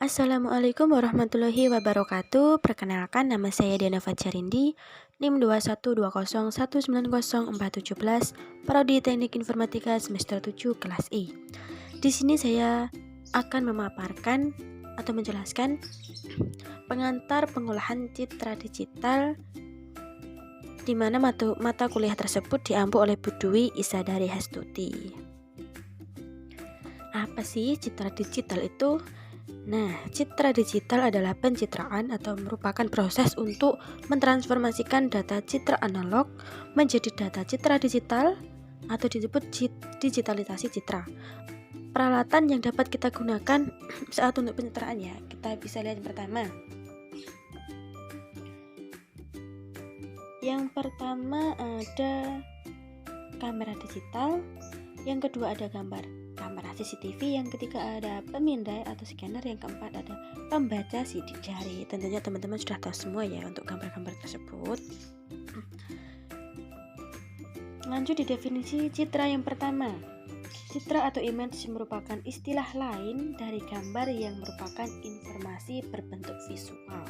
Assalamualaikum warahmatullahi wabarakatuh. Perkenalkan, nama saya Diana Fajarindi, NIM 21201904717, Prodi Teknik Informatika semester 7 kelas E. Di sini saya akan memaparkan atau menjelaskan pengantar pengolahan citra digital, di mana mata kuliah tersebut diampu oleh Bu Dwi Isadari Hastuti. Apa sih citra digital itu? Nah, citra digital adalah pencitraan atau merupakan proses untuk mentransformasikan data citra analog menjadi data citra digital atau disebut digitalisasi citra. Peralatan yang dapat kita gunakan saat untuk pencitraan ya, kita bisa lihat yang pertama. Yang pertama ada kamera digital, yang kedua ada kamera CCTV, yang ketiga ada pemindai atau scanner, yang keempat ada pembaca sidik jari. Tentunya teman-teman sudah tahu semua ya untuk gambar-gambar tersebut. Lanjut di definisi citra yang pertama. Citra atau image merupakan istilah lain dari gambar yang merupakan informasi berbentuk visual.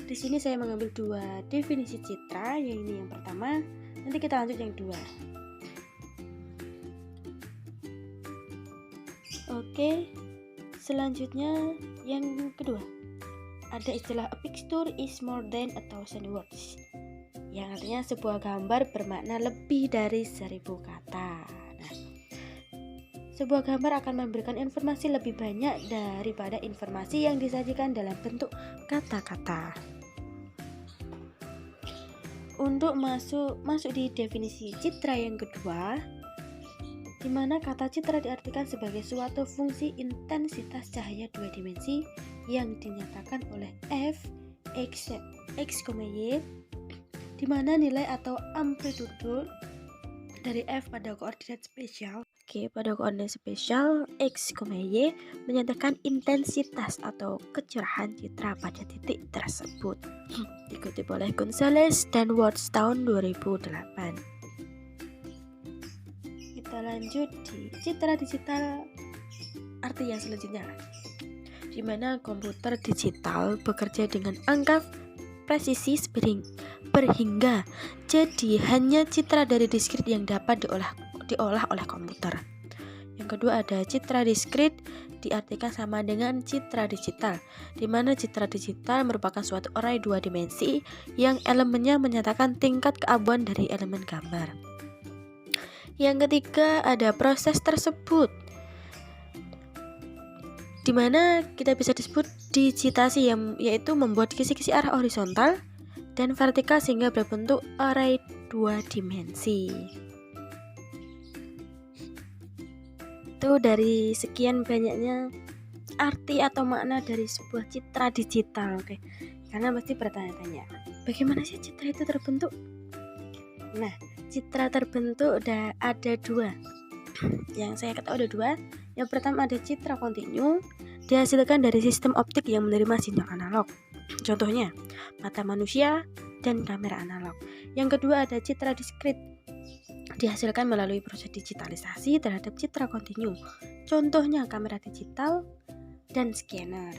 Di sini saya mengambil dua definisi citra, yang ini yang pertama, nanti kita lanjut yang dua. Oke, selanjutnya yang kedua, ada istilah a picture is more than 1,000 words, yang artinya sebuah gambar bermakna lebih dari 1000 kata. Nah, sebuah gambar akan memberikan informasi lebih banyak daripada informasi yang disajikan dalam bentuk kata-kata. Untuk masuk di definisi citra yang kedua, di mana kata citra diartikan sebagai suatu fungsi intensitas cahaya dua dimensi yang dinyatakan oleh f, x, y, di mana nilai atau amplitude dari f pada koordinat spesial pada koordinat spesial x, y menyatakan intensitas atau kecerahan citra pada titik tersebut. Dikutip oleh Gonzales dan Watts tahun 2008. Kita lanjut di citra digital arti yang selanjutnya, di mana komputer digital bekerja dengan angka presisi berhingga, jadi hanya citra dari diskrit yang dapat diolah oleh komputer. Yang kedua ada citra diskrit, diartikan sama dengan citra digital, di mana citra digital merupakan suatu array dua dimensi yang elemennya menyatakan tingkat keabuan dari elemen gambar. Yang ketiga ada proses tersebut, di mana kita bisa disebut digitasi, yaitu membuat kisi-kisi arah horizontal dan vertikal sehingga berbentuk array dua dimensi. Itu dari sekian banyaknya arti atau makna dari sebuah citra digital. Oke. Karena pasti bertanya-tanya, bagaimana sih citra itu terbentuk? Nah, citra terbentuk ada dua. Yang saya ketahui ada dua. Yang pertama ada citra kontinu, dihasilkan dari sistem optik yang menerima sinyal analog. Contohnya, mata manusia dan kamera analog. Yang kedua ada citra diskrit, dihasilkan melalui proses digitalisasi terhadap citra kontinu. Contohnya kamera digital dan scanner.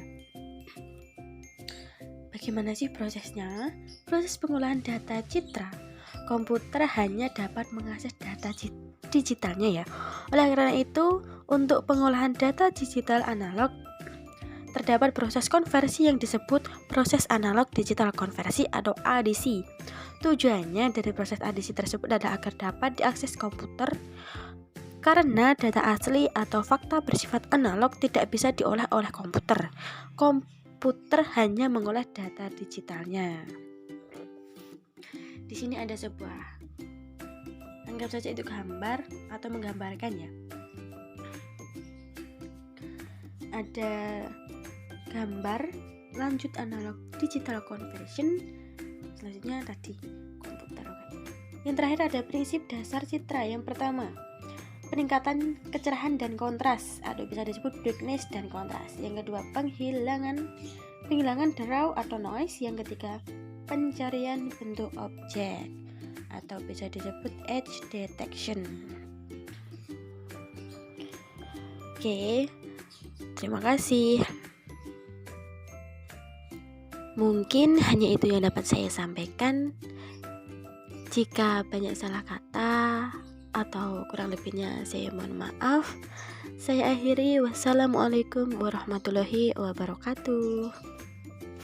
Bagaimana sih prosesnya? Proses pengolahan data citra, komputer hanya dapat mengakses data digitalnya ya. Oleh karena itu, untuk pengolahan data digital analog terdapat proses konversi yang disebut proses analog digital konversi atau ADC. Tujuannya dari proses ADC tersebut adalah agar dapat diakses komputer karena data asli atau fakta bersifat analog tidak bisa diolah oleh komputer. Komputer hanya mengolah data digitalnya. Di sini ada sebuah, anggap saja itu gambar atau menggambarkan ya. Ada gambar, lanjut analog digital conversion, selanjutnya tadi komputer. Yang terakhir ada prinsip dasar citra. Yang pertama, peningkatan kecerahan dan kontras atau bisa disebut brightness dan kontras. Yang kedua, penghilangan draw atau noise. Yang ketiga, pencarian bentuk objek atau bisa disebut edge detection. Oke, terima kasih. Mungkin hanya itu yang dapat saya sampaikan. Jika banyak salah kata atau kurang lebihnya saya mohon maaf. Saya akhiri, wassalamualaikum warahmatullahi wabarakatuh.